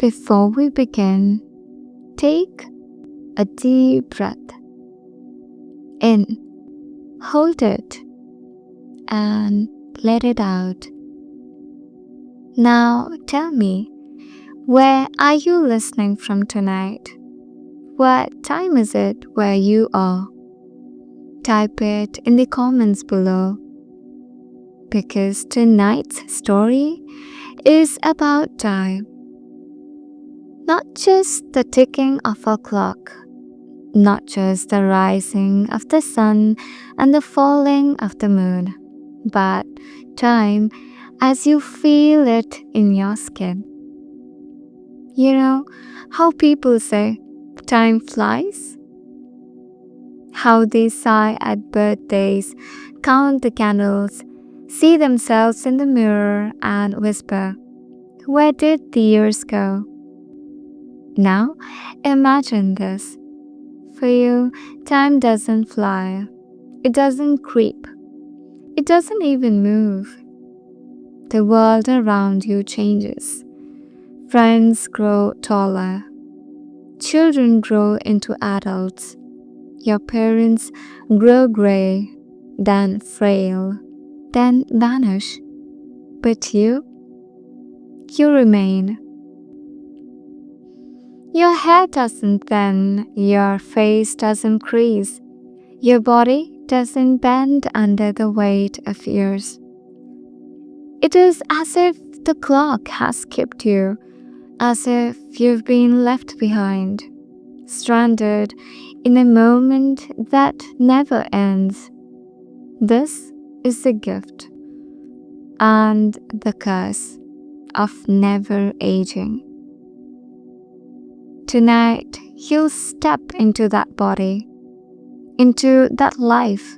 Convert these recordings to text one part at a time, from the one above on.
Before we begin, take a deep breath in, hold it, and let it out. Now tell me, where are you listening from tonight? What time is it where you are? Type it in the comments below, because tonight's story is about time. Not just the ticking of a clock, not just the rising of the sun and the falling of the moon, but time as you feel it in your skin. You know how people say time flies? How they sigh at birthdays, count the candles, see themselves in the mirror and whisper, "Where did the years go?" Now imagine this. For you, time doesn't fly. It doesn't creep. It doesn't even move. The world around you changes. Friends grow taller. Children grow into adults. Your parents grow gray, then frail, then vanish. But you remain. Your hair doesn't thin, your face doesn't crease, your body doesn't bend under the weight of years. It is as if the clock has kept you, as if you've been left behind, stranded in a moment that never ends. This is the gift and the curse of never aging. Tonight, you'll step into that body, into that life,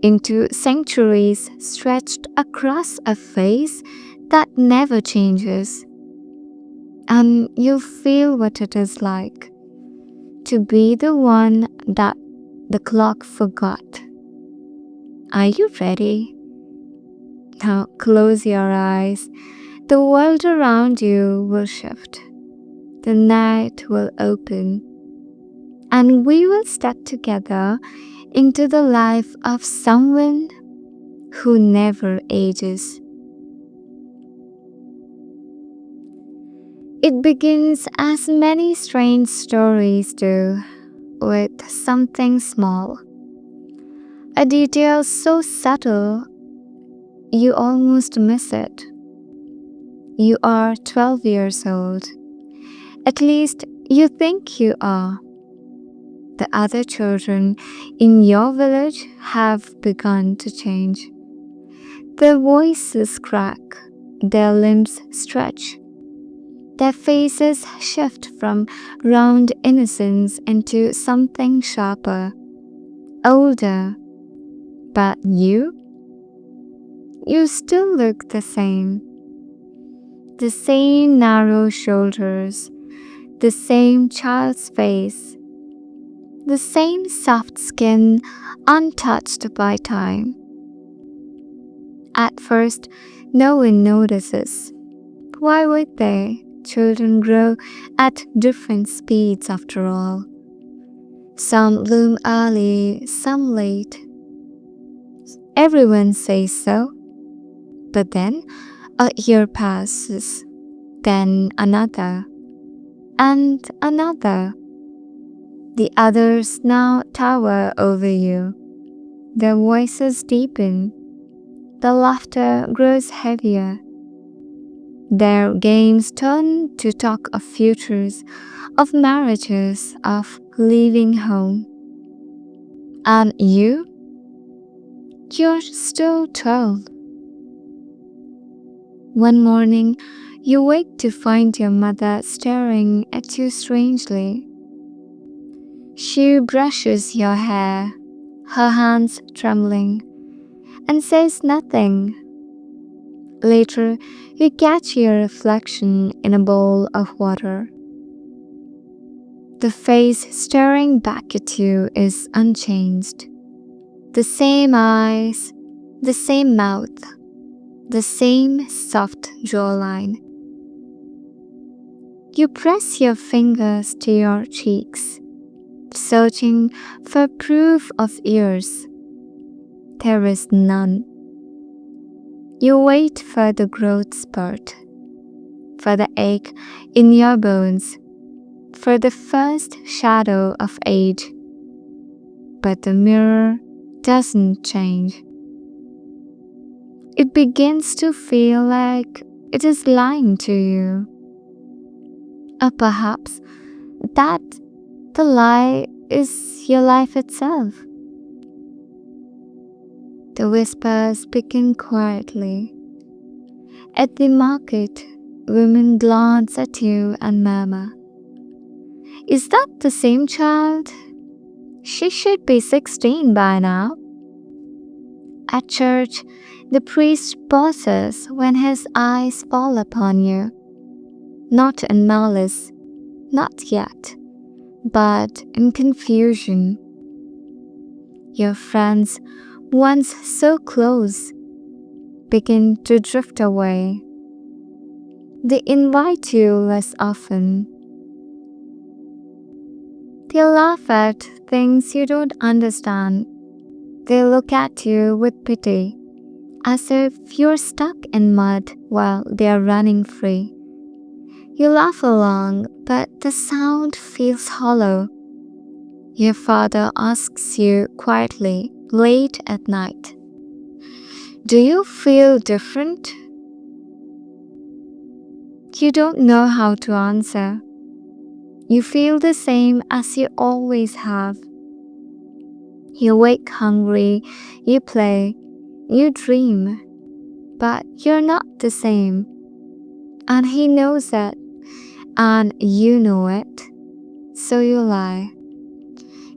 into centuries stretched across a face that never changes. And you'll feel what it is like to be the one that the clock forgot. Are you ready? Now close your eyes. The world around you will shift. The night will open, and we will step together into the life of someone who never ages. It begins as many strange stories do, with something small. A detail so subtle you almost miss it. You are 12 years old. At least you think you are. The other children in your village have begun to change. Their voices crack, their limbs stretch, their faces shift from round innocence into something sharper, older. But you still look the same. The same narrow shoulders, the same child's face, the same soft skin untouched by time. At first, no one notices. Why would they? Children grow at different speeds after all. Some bloom early, some late. Everyone says so. But then a year passes, then another, and another. The others now tower over you. Their voices deepen. The laughter grows heavier. Their games turn to talk of futures, of marriages, of leaving home. And you're still 12. One morning, you wake to find your mother staring at you strangely. She brushes your hair, her hands trembling, and says nothing. Later, you catch your reflection in a bowl of water. The face staring back at you is unchanged. The same eyes, the same mouth, the same soft jawline. You press your fingers to your cheeks, searching for proof of years. There is none. You wait for the growth spurt, for the ache in your bones, for the first shadow of age. But the mirror doesn't change. It begins to feel like it is lying to you. Or perhaps that the lie is your life itself. The whispers begin quietly. At the market, women glance at you and murmur, "Is that the same child? She should be 16 by now." At church, the priest pauses when his eyes fall upon you. Not in malice, not yet, but in confusion. Your friends, once so close, begin to drift away. They invite you less often. They laugh at things you don't understand. They look at you with pity, as if you're stuck in mud while they're running free. You laugh along, but the sound feels hollow. Your father asks you quietly, late at night, "Do you feel different?" You don't know how to answer. You feel the same as you always have. You wake hungry, you play, you dream, but you're not the same. And he knows it, and you know it, so you lie.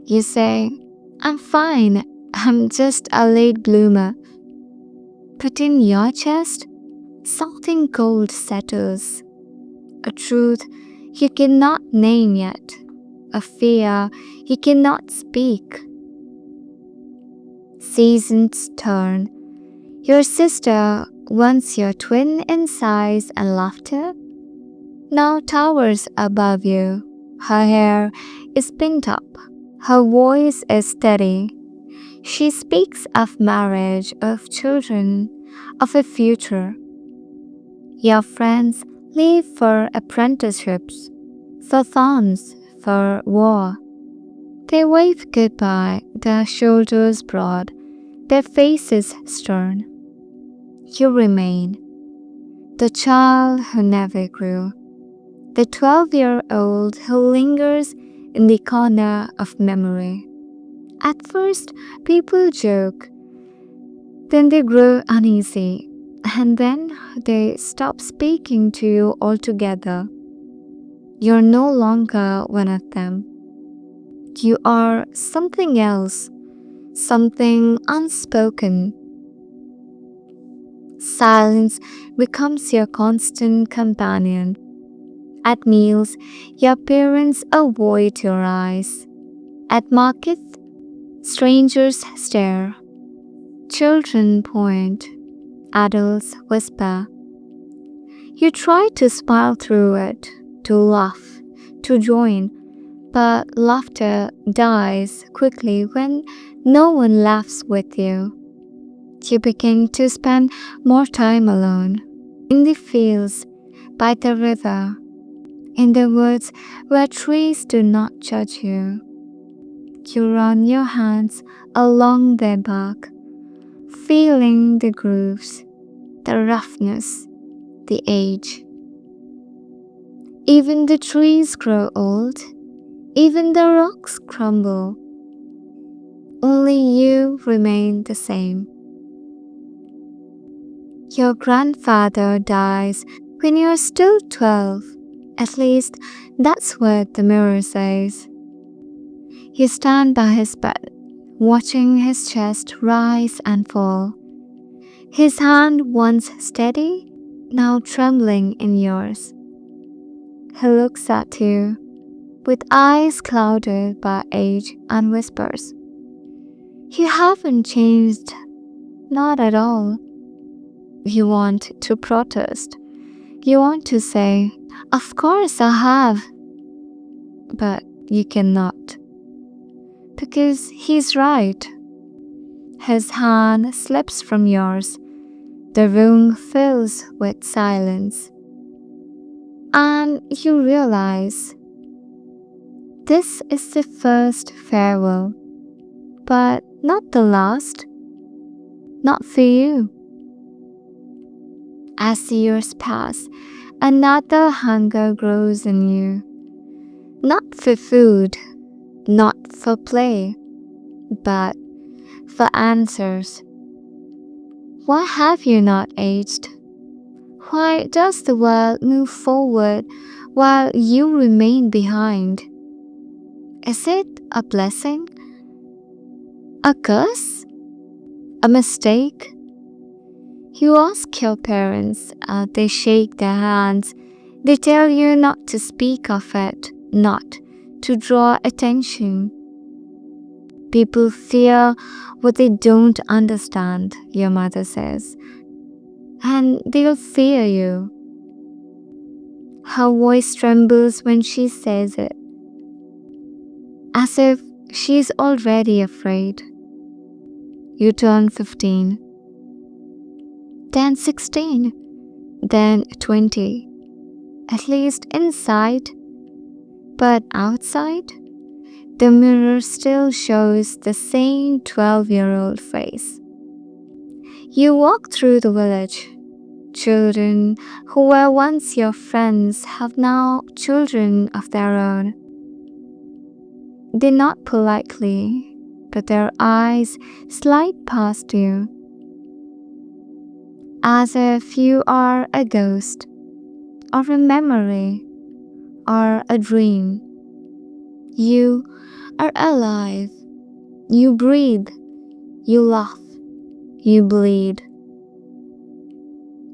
You say, "I'm fine, I'm just a late bloomer." But in your chest, something cold settles. A truth you cannot name yet, a fear you cannot speak. Seasons turn. Your sister, once your twin in size and laughter, now towers above you. Her hair is pinned up. Her voice is steady. She speaks of marriage, of children, of a future. Your friends leave for apprenticeships, for thorns, for war. They wave goodbye, their shoulders broad, their faces stern. You remain, the child who never grew, the 12-year-old who lingers in the corner of memory. At first, people joke, then they grow uneasy, and then they stop speaking to you altogether. You're no longer one of them. You are something else, something unspoken. Silence becomes your constant companion. At meals, your parents avoid your eyes. At markets, strangers stare. Children point. Adults whisper. You try to smile through it, to laugh, to join, but laughter dies quickly when no one laughs with you. You begin to spend more time alone, in the fields, by the river, in the woods where trees do not judge you. You run your hands along their bark, feeling the grooves, the roughness, the age. Even the trees grow old, even the rocks crumble. Only you remain the same. Your grandfather dies when you're still 12. At least that's what the mirror says. You stand by his bed, watching his chest rise and fall. His hand once steady, now trembling in yours. He looks at you with eyes clouded by age and whispers, "You haven't changed, not at all." You want to protest. You want to say, Of course I have, but you cannot. Because he's right. His hand slips from yours. The room fills with silence. And you realize this is the first farewell, but not the last. Not for you. As the years pass, another hunger grows in you. Not for food, not for play, but for answers. Why have you not aged? Why does the world move forward while you remain behind? Is it a blessing? A curse? A mistake? You ask your parents, they shake their hands, they tell you not to speak of it, not to draw attention. People fear what they don't understand, your mother says, and they'll fear you. Her voice trembles when she says it, as if she's already afraid. You turn 15, then 16, then 20, at least inside, but outside, the mirror still shows the same 12-year-old face. You walk through the village. Children who were once your friends have now children of their own. They nod politely, but their eyes slide past you, as if you are a ghost, or a memory, or a dream. You are alive. You breathe. You laugh. You bleed.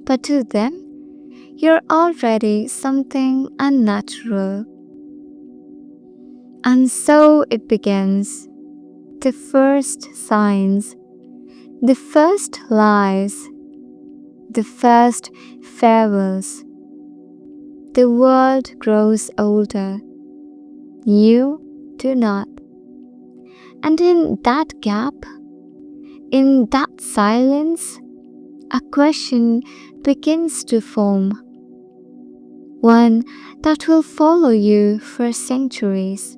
But to them, you're already something unnatural. And so it begins. The first signs, the first lies, the first farewells. The world grows older. You do not. And in that gap, in that silence, a question begins to form. One that will follow you for centuries.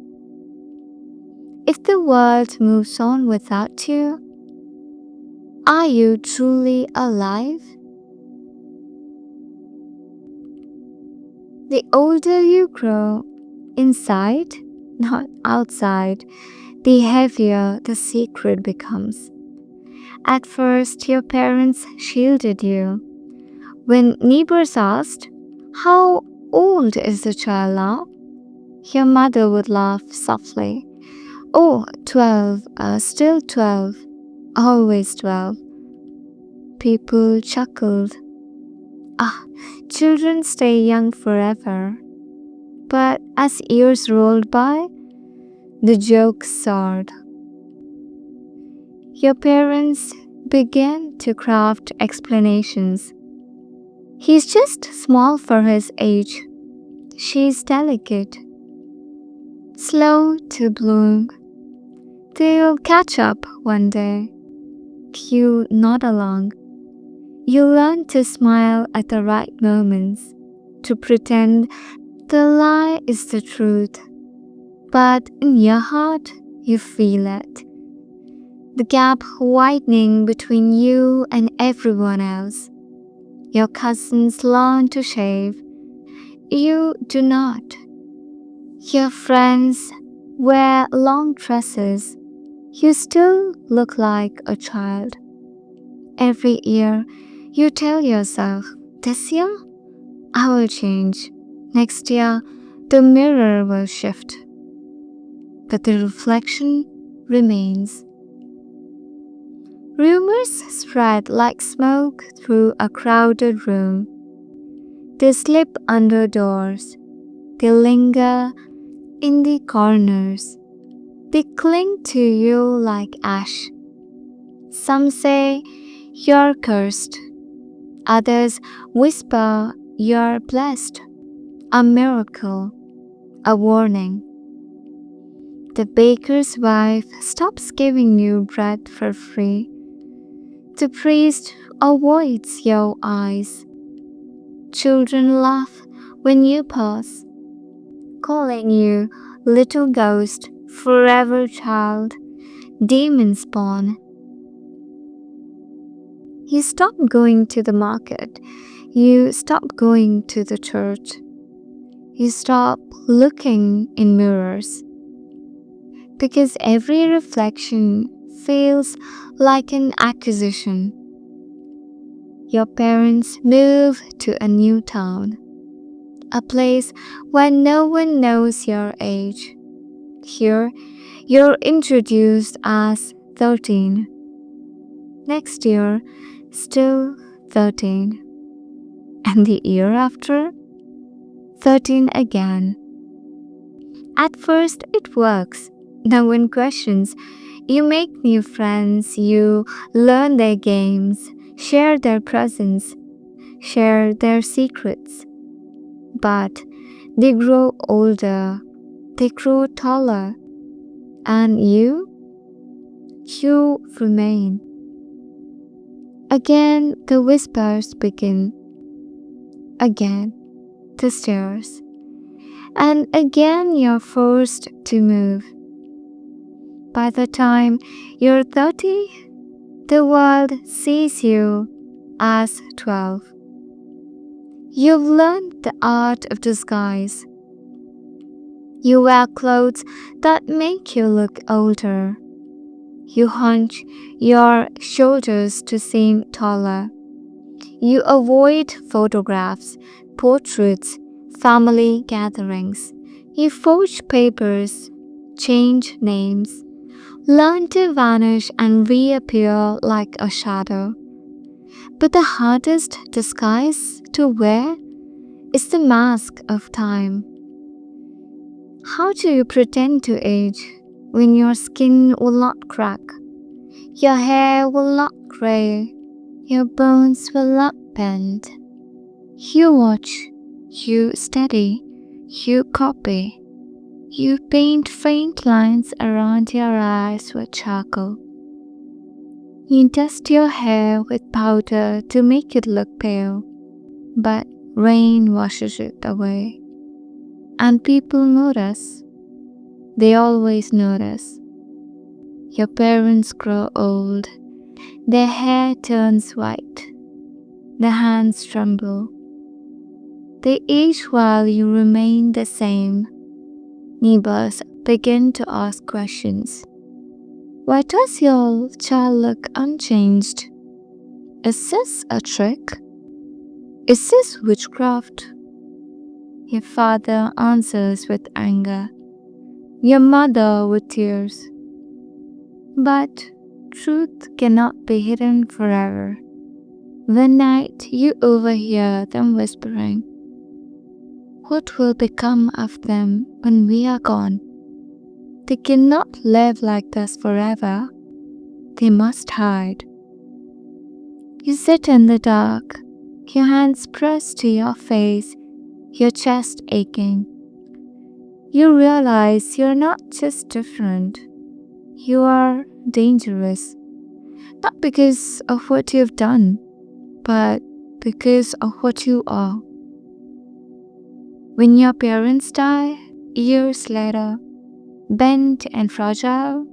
If the world moves on without you, are you truly alive? The older you grow, inside, not outside, the heavier the secret becomes. At first, your parents shielded you. When neighbors asked, "How old is the child now?" your mother would laugh softly. "Oh, 12, still 12, always 12. People chuckled. Children stay young forever. But as years rolled by, the joke soared. Your parents began to craft explanations. He's just small for his age. She's delicate, slow to bloom. They'll catch up one day. You nod along. You learn to smile at the right moments, to pretend the lie is the truth. But in your heart, you feel it. The gap widening between you and everyone else. Your cousins learn to shave. You do not. Your friends wear long dresses. You still look like a child. Every year, you tell yourself, this year, I will change. Next year, the mirror will shift. But the reflection remains. Rumors spread like smoke through a crowded room. They slip under doors. They linger in the corners. They cling to you like ash. Some say you're cursed. Others whisper you're blessed. a miracle, a warning. The baker's wife stops giving you bread for free. The priest avoids your eyes. Children laugh when you pass, calling you little ghost, forever child, demon spawn. You stop going to the market. You stop going to the church. You stop looking in mirrors. Because every reflection feels like an accusation. Your parents move to a new town, a place where no one knows your age. Here, you're introduced as 13. Next year, still 13. And the year after, 13 again. At first, it works. No one questions. You make new friends, you learn their games, share their presents, share their secrets. But they grow older, they grow taller, and you remain. Again, the whispers begin. Again, the stares. And again, you're forced to move. By the time you're 30, the world sees you as 12. You've learned the art of disguise. You wear clothes that make you look older. You hunch your shoulders to seem taller. You avoid photographs, portraits, family gatherings. You forge papers, change names, learn to vanish and reappear like a shadow. But the hardest disguise to wear is the mask of time. How do you pretend to age when your skin will not crack, your hair will not gray, your bones will not bend? You watch, you study, you copy. You paint faint lines around your eyes with charcoal. You dust your hair with powder to make it look pale, but rain washes it away. And people notice. They always notice. Your parents grow old. Their hair turns white. Their hands tremble. They age while you remain the same. Neighbors begin to ask questions. Why does your child look unchanged? Is this a trick? Is this witchcraft? Your father answers with anger. Your mother with tears. But truth cannot be hidden forever. One night you overhear them whispering, "What will become of them when we are gone? They cannot live like this forever. They must hide." You sit in the dark, your hands pressed to your face, your chest aching. You realize you're not just different, you are dangerous. Not because of what you've done, but because of what you are. When your parents die, years later, bent and fragile,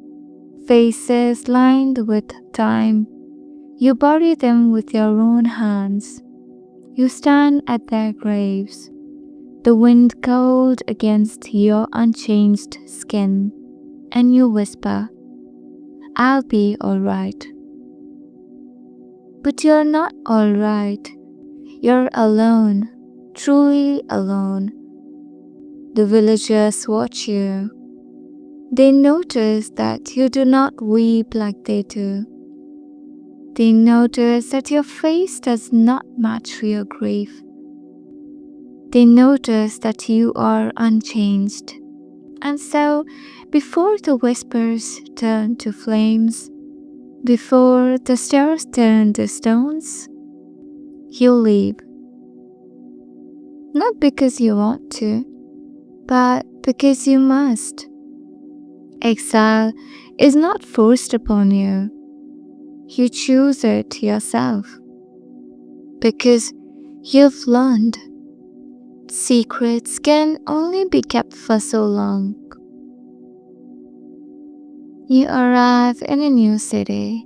faces lined with time, you bury them with your own hands. You stand at their graves, the wind cold against your unchanged skin, and you whisper, "I'll be alright." But you're not alright. You're alone, truly alone. The villagers watch you. They notice that you do not weep like they do. They notice that your face does not match your grief. They notice that you are unchanged. And so, before the whispers turn to flames, before the stars turn to stones, you leave. not because you want to, but because you must. Exile is not forced upon you. You choose it yourself because you've learned secrets can only be kept for so long. You arrive in a new city.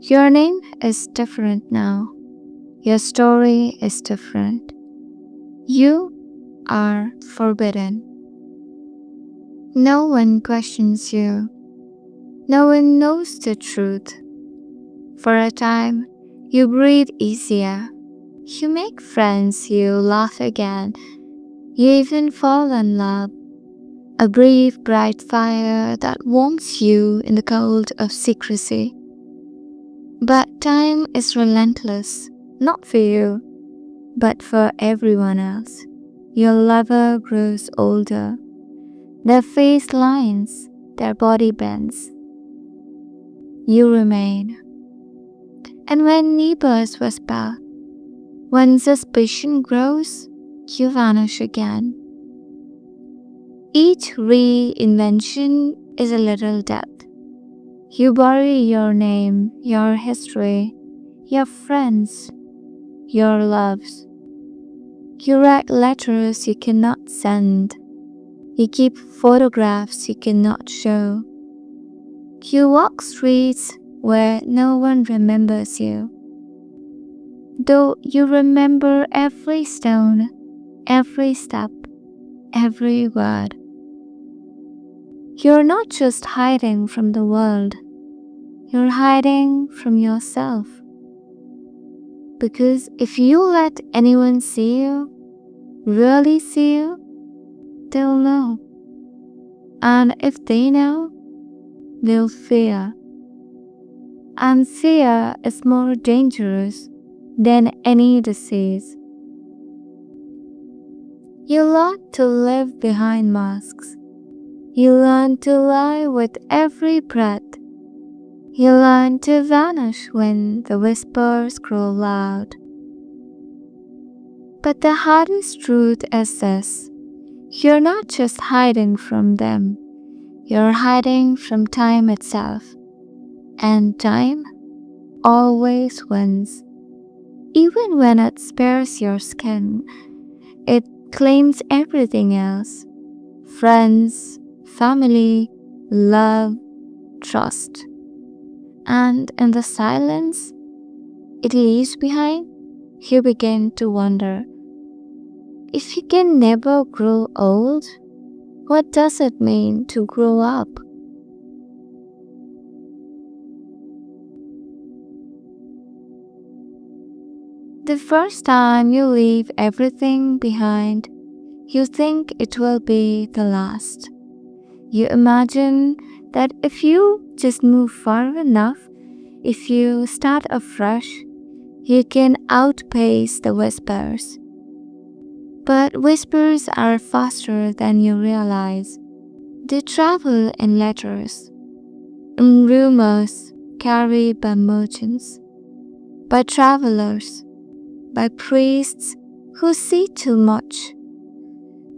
Your name is different now. Your story is different. You are forbidden. No one questions you. No one knows the truth. For a time, you breathe easier. You make friends, you laugh again. You even fall in love. A brief, bright fire that warms you in the cold of secrecy. But time is relentless, not for you, but for everyone else. Your lover grows older. Their face lines, their body bends. You remain. And when neighbors whisper, when suspicion grows, you vanish again. Each reinvention is a little death. You bury your name, your history, your friends, your loves. You write letters you cannot send. You keep photographs you cannot show. You walk streets where no one remembers you. Though you remember every stone, every step, every word. You're not just hiding from the world, you're hiding from yourself. Because if you let anyone see you, really see you, they'll know. And if they know, they'll fear. And fear is more dangerous than any disease. You learn to live behind masks. You learn to lie with every breath. You learn to vanish when the whispers grow loud. But the hardest truth is this: you're not just hiding from them, you're hiding from time itself. And time always wins. Even when it spares your skin, it claims everything else: friends, family, love, trust. And in the silence it leaves behind, you begin to wonder, if you can never grow old, what does it mean to grow up? The first time you leave everything behind, you think it will be the last. You imagine that if you just move far enough, if you start afresh, you can outpace the whispers. But whispers are faster than you realize. They travel in letters, in rumors carried by merchants, by travelers, by priests who see too much.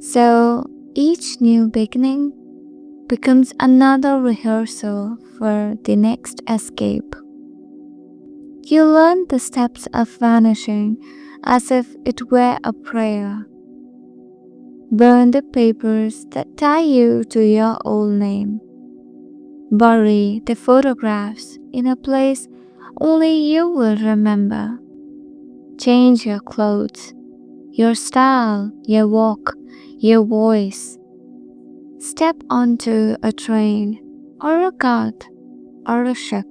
So each new beginning becomes another rehearsal for the next escape. You learn the steps of vanishing as if it were a prayer. Burn the papers that tie you to your old name. Bury the photographs in a place only you will remember. Change your clothes, your style, your walk, your voice. Step onto a train or a cart or a ship.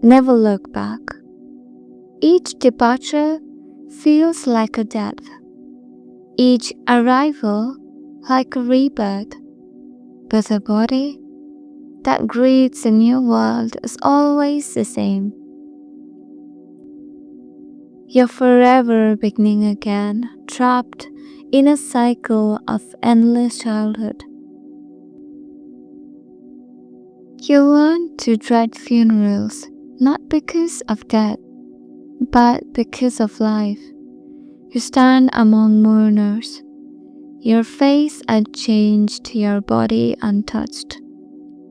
Never look back. Each departure feels like a death. Each arrival like a rebirth. But the body that greets a new world is always the same. You're forever beginning again, trapped in a cycle of endless childhood. You learn to dread funerals, not because of death, but because of life. You stand among mourners, your face unchanged, your body untouched.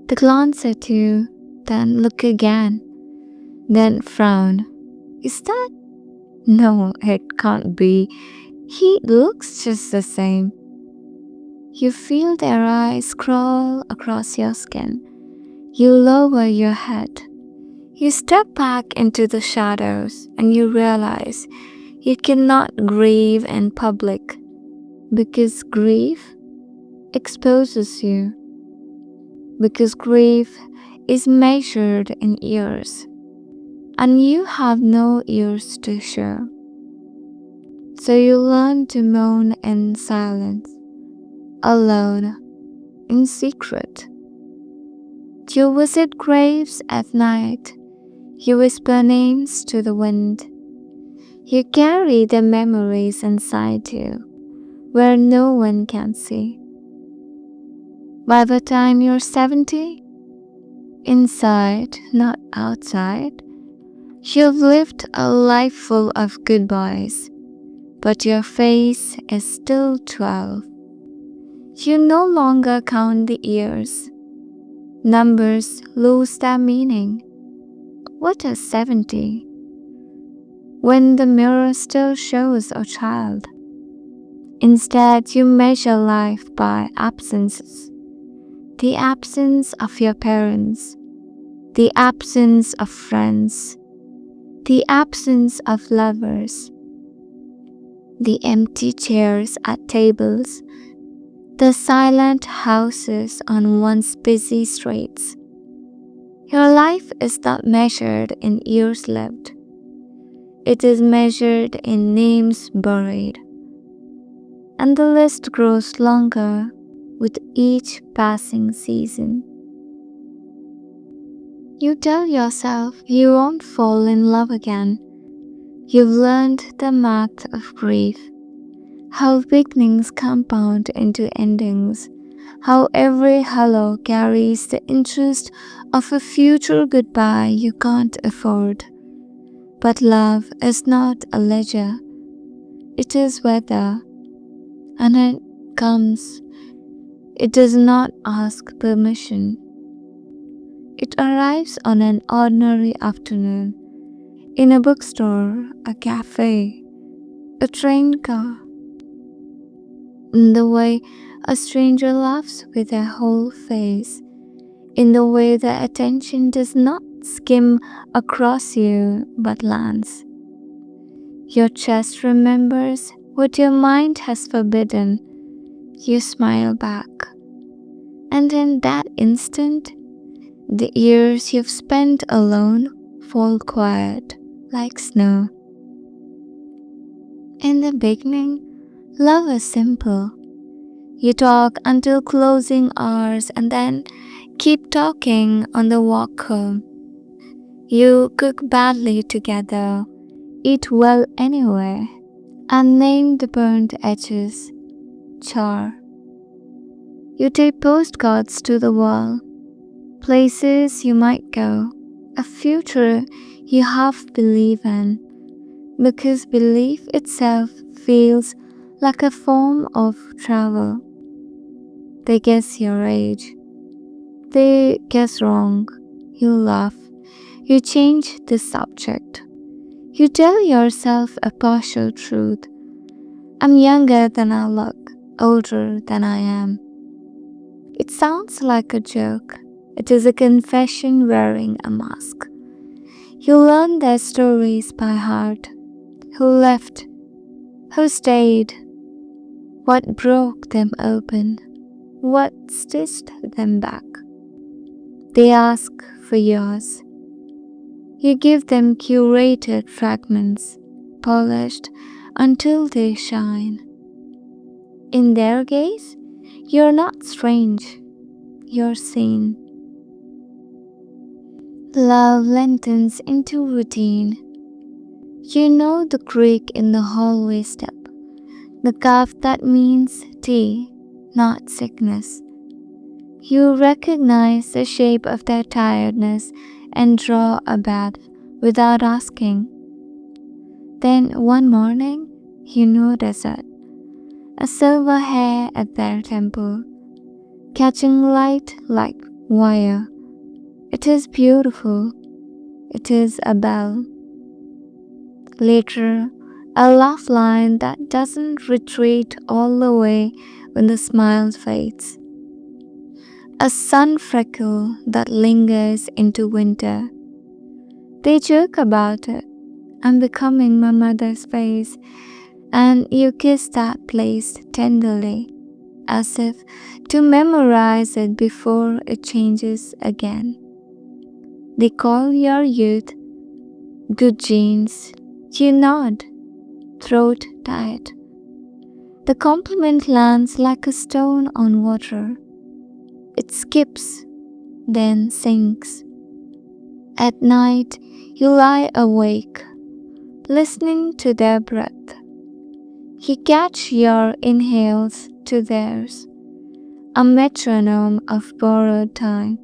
They glance at you, then look again, then frown. Is that? No, it can't be. He looks just the same. You feel their eyes crawl across your skin. You lower your head. You step back into the shadows and you realize you cannot grieve in public because grief exposes you. Because grief is measured in years and you have no years to show. So you learn to mourn in silence, alone, in secret. You visit graves at night. You whisper names to the wind. You carry the memories inside you, where no one can see. By the time you're 70, inside, not outside, you've lived a life full of goodbyes, but your face is still 12. You no longer count the years. Numbers lose their meaning. What is 70? When the mirror still shows a child. Instead, you measure life by absences. The absence of your parents. The absence of friends. The absence of lovers. The empty chairs at tables. The silent houses on once busy streets. Your life is not measured in years lived. It is measured in names buried. And the list grows longer with each passing season. You tell yourself you won't fall in love again. You've learned the math of grief, how beginnings compound into endings, how every hello carries the interest of a future goodbye you can't afford. But love is not a ledger, it is weather, and it comes. It does not ask permission. It arrives on an ordinary afternoon, in a bookstore, a cafe, a train car, in the way a stranger laughs with their whole face, in the way the attention does not skim across you but lands. Your chest remembers what your mind has forbidden. You smile back. And in that instant, the years you've spent alone fall quiet like snow. In the beginning, love is simple. You talk until closing hours and then keep talking on the walk home. You cook badly together, eat well anyway, and name the burnt edges, char. You tape postcards to the wall, places you might go, a future you half believe in, because belief itself feels like a form of travel. They guess your age. They guess wrong. You laugh. You change the subject. You tell yourself a partial truth. I'm younger than I look, older than I am. It sounds like a joke. It is a confession wearing a mask. You learn their stories by heart. Who left? Who stayed? What broke them open? What stitched them back? They ask for yours. You give them curated fragments, polished until they shine. In their gaze, you're not strange, you're seen. Love lengthens into routine. You know the creak in the hallway step, the cough that means tea, not sickness. You recognize the shape of their tiredness and draw a bath without asking. Then one morning, you notice it. A silver hair at their temple, catching light like wire. It is beautiful. It is a bell. Later, a laugh line that doesn't retreat all the way when the smile fades. A sun freckle that lingers into winter. They joke about it. I'm becoming my mother's face, and you kiss that place tenderly, as if to memorize it before it changes again. They call your youth good genes. You nod, throat tight. The compliment lands like a stone on water. It skips, then sinks. At night, you lie awake, listening to their breath. You catch your inhales to theirs, a metronome of borrowed time.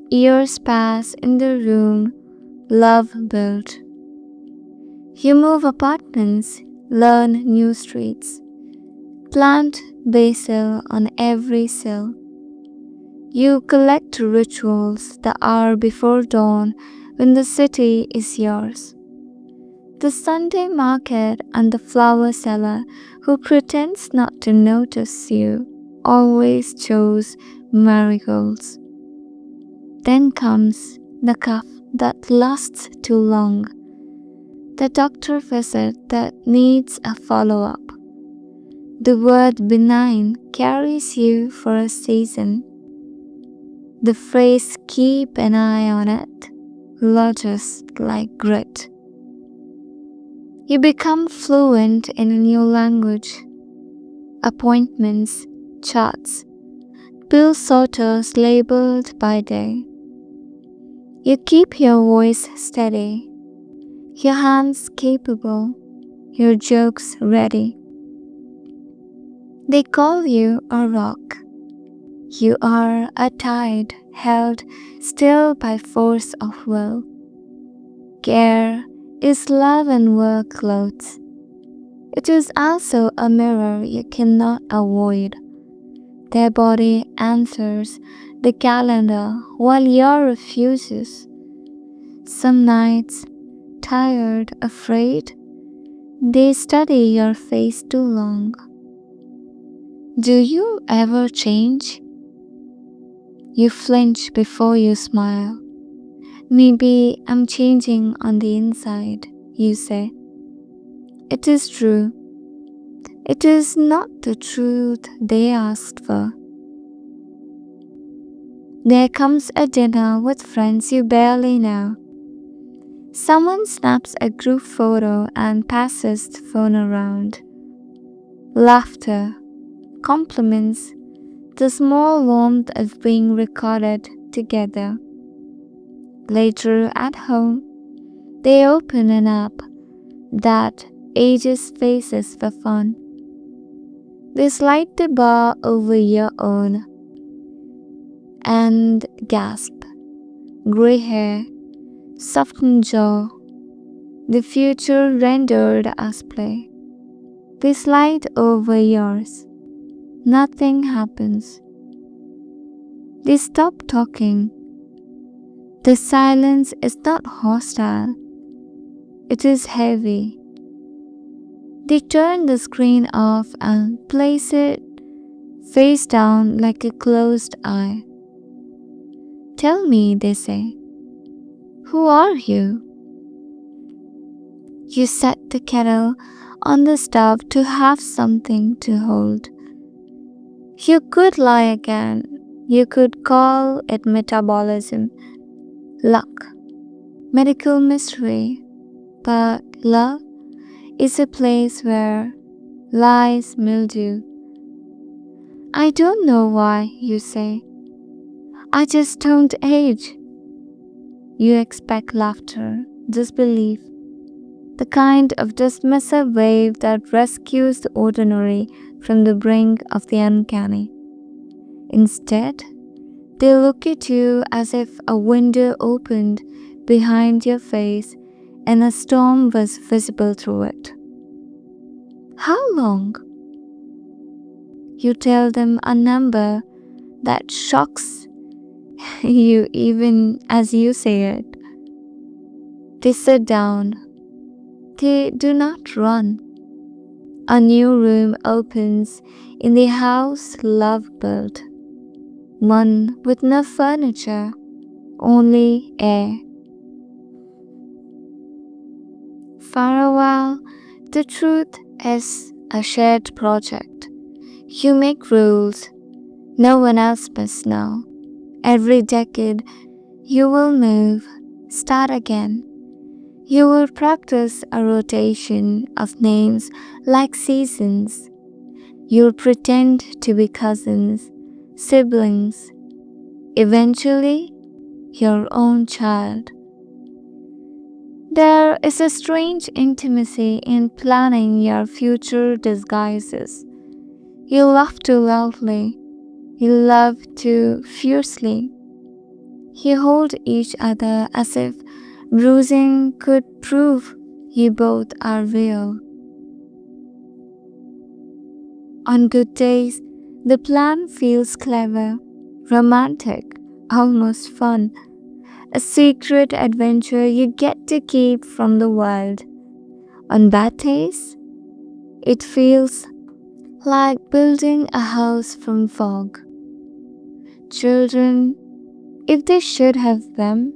Years pass in the room love built. You move apartments, learn new streets, plant basil on every sill. You collect rituals the hour before dawn when the city is yours. The Sunday market and the flower seller who pretends not to notice you always chose marigolds. Then comes the cough that lasts too long, the doctor visit that needs a follow-up. The word benign carries you for a season. The phrase keep an eye on it lodges like grit. You become fluent in a new language. Appointments, charts, bill sorters labeled by day. You keep your voice steady, your hands capable, your jokes ready. They call you a rock. You are a tide held still by force of will. Care is love and work clothes. It is also a mirror you cannot avoid. Their body answers the calendar while yours refuses. Some nights, tired, afraid, they study your face too long. Do you ever change? You flinch before you smile. Maybe I'm changing on the inside, you say. It is true. It is not the truth they asked for. There comes a dinner with friends you barely know. Someone snaps a group photo and passes the phone around. Laughter, compliments, the small warmth of being recorded together. Later at home, they open an app that ages faces for fun. They slide the bar over your own and gasp. Gray hair, softened jaw, the future rendered as play. They slide over yours. Nothing happens. They stop talking. The silence is not hostile. It is heavy. They turn the screen off and place it face down like a closed eye. Tell me, they say. Who are you? You set the kettle on the stove to have something to hold. You could lie again. You could call it metabolism, luck, medical mystery, but love is a place where lies mildew. I don't know why, you say. I just don't age. You expect laughter, disbelief, the kind of dismissive wave that rescues the ordinary from the brink of the uncanny. Instead, they look at you as if a window opened behind your face and a storm was visible through it. How long? You tell them a number that shocks you even as you say it. They sit down. They do not run. A new room opens in the house love built. One with no furniture, only air. For a while, the truth is a shared project. You make rules, no one else must know. Every decade, you will move, start again. You will practice a rotation of names like seasons. You'll pretend to be cousins, siblings, eventually, your own child. There is a strange intimacy in planning your future disguises. You laugh too loudly. You love too fiercely. You hold each other as if bruising could prove you both are real. On good days, the plan feels clever, romantic, almost fun. A secret adventure you get to keep from the world. On bad days, it feels like building a house from fog. Children, if they should have them,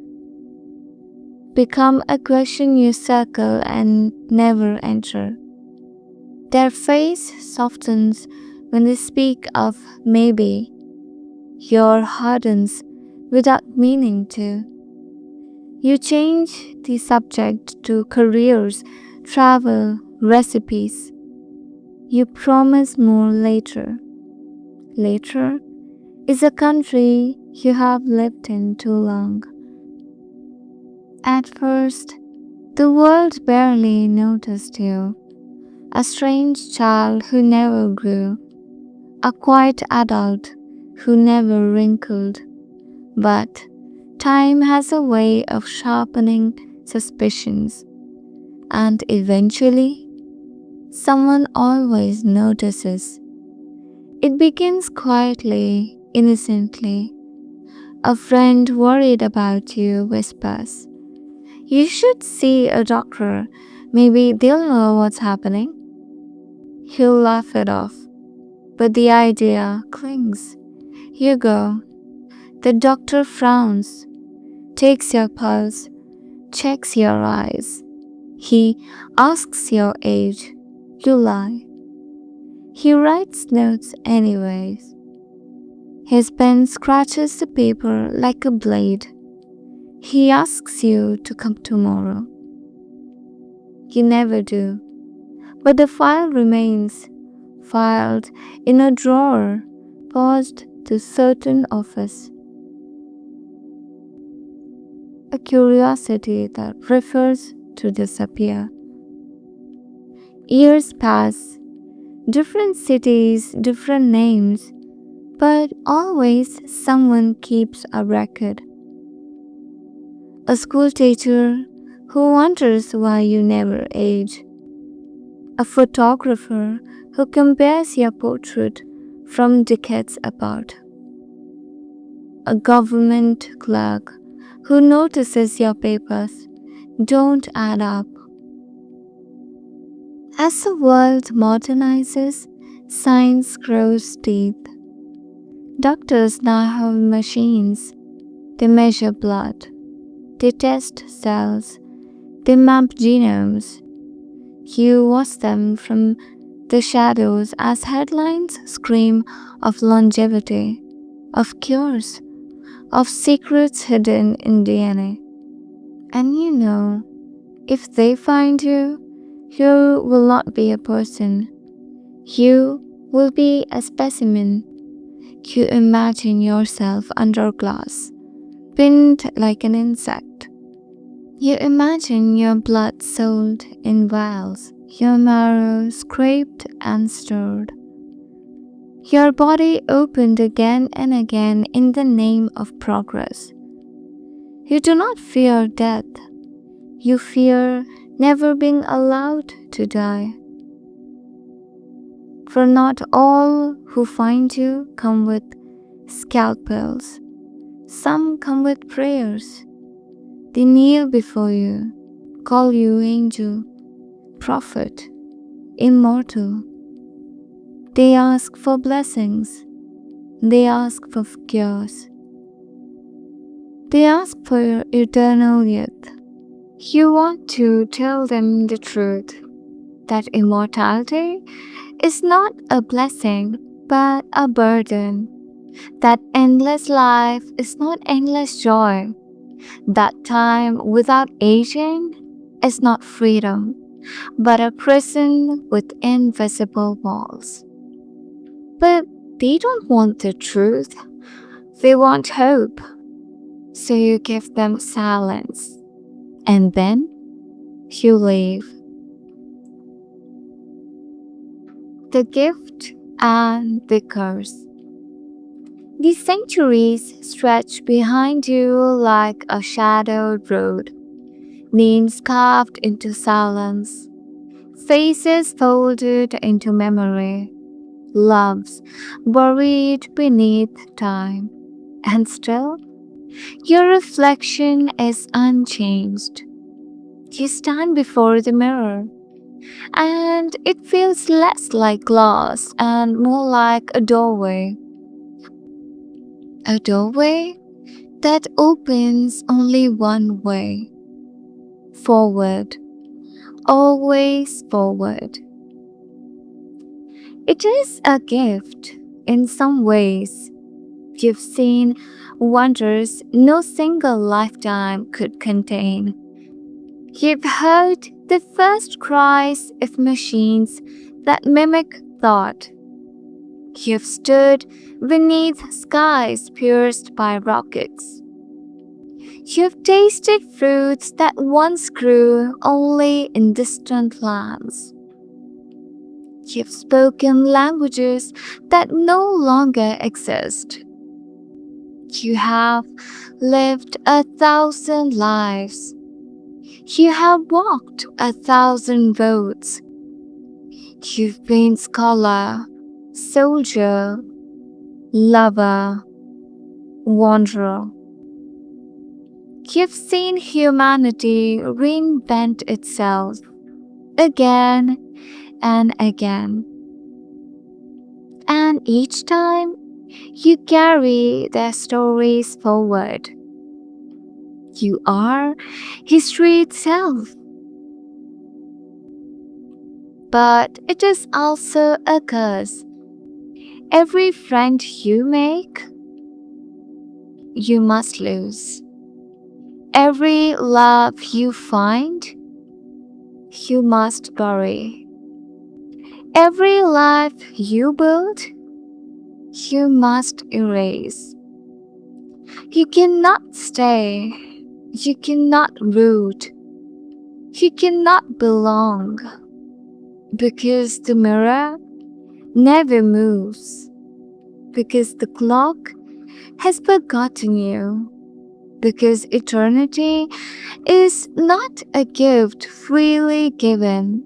become a question you circle and never enter. Their face softens when they speak of maybe. Your hardens without meaning to. You change the subject to careers, travel, recipes. You promise more later. Later is a country you have lived in too long. At first, the world barely noticed you. A strange child who never grew. A quiet adult who never wrinkled. But time has a way of sharpening suspicions, and eventually, someone always notices. It begins quietly, innocently. A friend worried about you whispers, "You should see a doctor. Maybe they'll know what's happening." You laugh it off, but the idea clings. You go. The doctor frowns, takes your pulse, checks your eyes. He asks your age. You lie. He writes notes anyways. His pen scratches the paper like a blade. He asks you to come tomorrow. You never do. But the file remains, filed in a drawer, paused to certain office. A curiosity that refers to disappear. Years pass, different cities, different names, but always someone keeps a record. A school teacher who wonders why you never age. A photographer who compares your portrait from decades apart. A government clerk who notices your papers don't add up. As the world modernizes, science grows teeth. Doctors now have machines. They measure blood. They test cells. They map genomes. You watch them from the shadows as headlines scream of longevity, of cures, of secrets hidden in DNA. And you know, if they find you, you will not be a person. You will be a specimen. You imagine yourself under glass, pinned like an insect. You imagine your blood sold in vials, your marrow scraped and stirred, your body opened again and again in the name of progress. You do not fear death. You fear never being allowed to die. For not all who find you come with scalpels. Some come with prayers. They kneel before you, call you angel, prophet, immortal. They ask for blessings. They ask for cures. They ask for your eternal youth. You want to tell them the truth that immortality is not a blessing but a burden, that endless life is not endless joy, that time without aging is not freedom but a prison with invisible walls. But they don't want the truth, they want hope. So you give them silence, and then you leave. The gift and the curse. The centuries stretch behind you like a shadowed road, names carved into silence, faces folded into memory, loves buried beneath time, and still your reflection is unchanged. You stand before the mirror, and it feels less like glass and more like a doorway. A doorway that opens only one way, forward, always forward. It is a gift in some ways. You've seen wonders no single lifetime could contain. You've heard the first cries of machines that mimic thought. You've stood beneath skies pierced by rockets. You've tasted fruits that once grew only in distant lands. You've spoken languages that no longer exist. You have lived 1,000 lives. You have walked 1,000 roads. You've been scholar, soldier, lover, wanderer. You've seen humanity reinvent itself again and again. And each time, you carry their stories forward. You are history itself. But it is also a curse. Every friend you make, you must lose. Every love you find, you must bury. Every life you build, you must erase. You cannot stay. You cannot root. You cannot belong. Because the mirror never moves. Because the clock has forgotten you. Because eternity is not a gift freely given.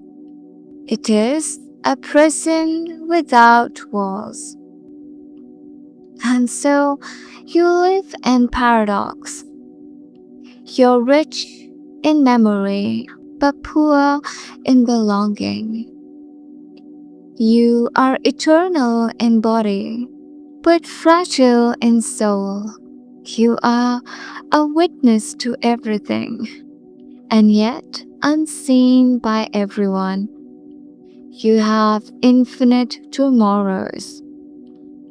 It is a prison without walls. And so you live in paradox. You're rich in memory, but poor in belonging. You are eternal in body, but fragile in soul. You are a witness to everything, and yet unseen by everyone. You have infinite tomorrows,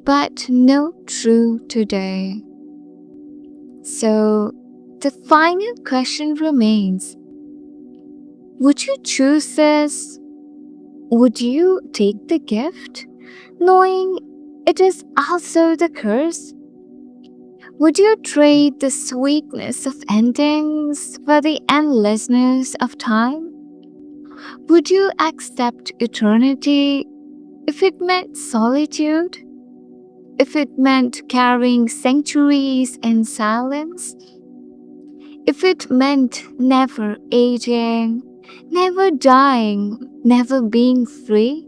but no true today. So, the final question remains. Would you choose this? Would you take the gift, knowing it is also the curse? Would you trade the sweetness of endings for the endlessness of time? Would you accept eternity if it meant solitude? If it meant carrying centuries in silence? If it meant never aging, never dying, never being free?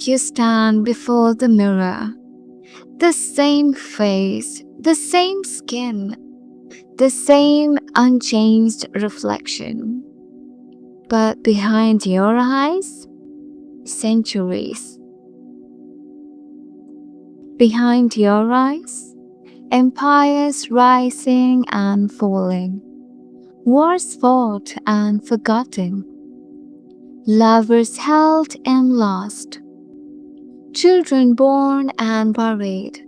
You stand before the mirror, the same face, the same skin, the same unchanged reflection. But behind your eyes, centuries. Behind your eyes, empires rising and falling, wars fought and forgotten, lovers held and lost, children born and buried,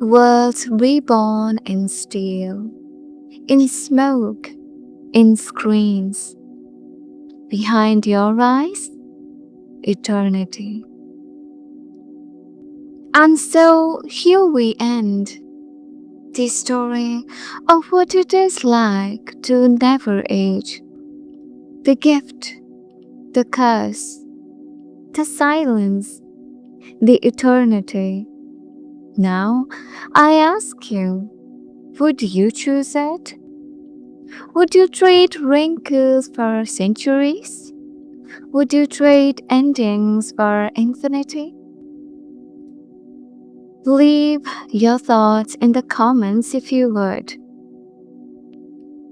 worlds reborn in steel, in smoke, in screens. Behind your eyes, eternity. And so here we end the story of what it is like to never age. The gift, the curse, the silence, the eternity. Now, I ask you, would you choose it? Would you trade wrinkles for centuries? Would you trade endings for infinity? Leave your thoughts in the comments if you would.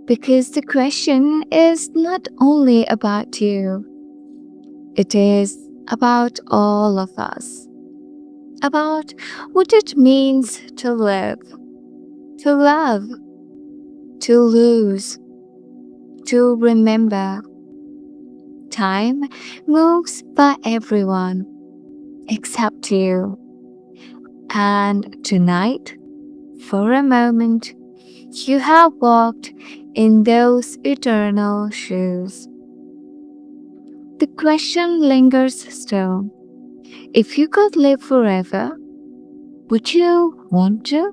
Because the question is not only about you, it is about all of us. About what it means to live, to love, to lose, to remember. Time moves by everyone except you. And tonight, for a moment, you have walked in those eternal shoes. The question lingers still. If you could live forever, would you want to?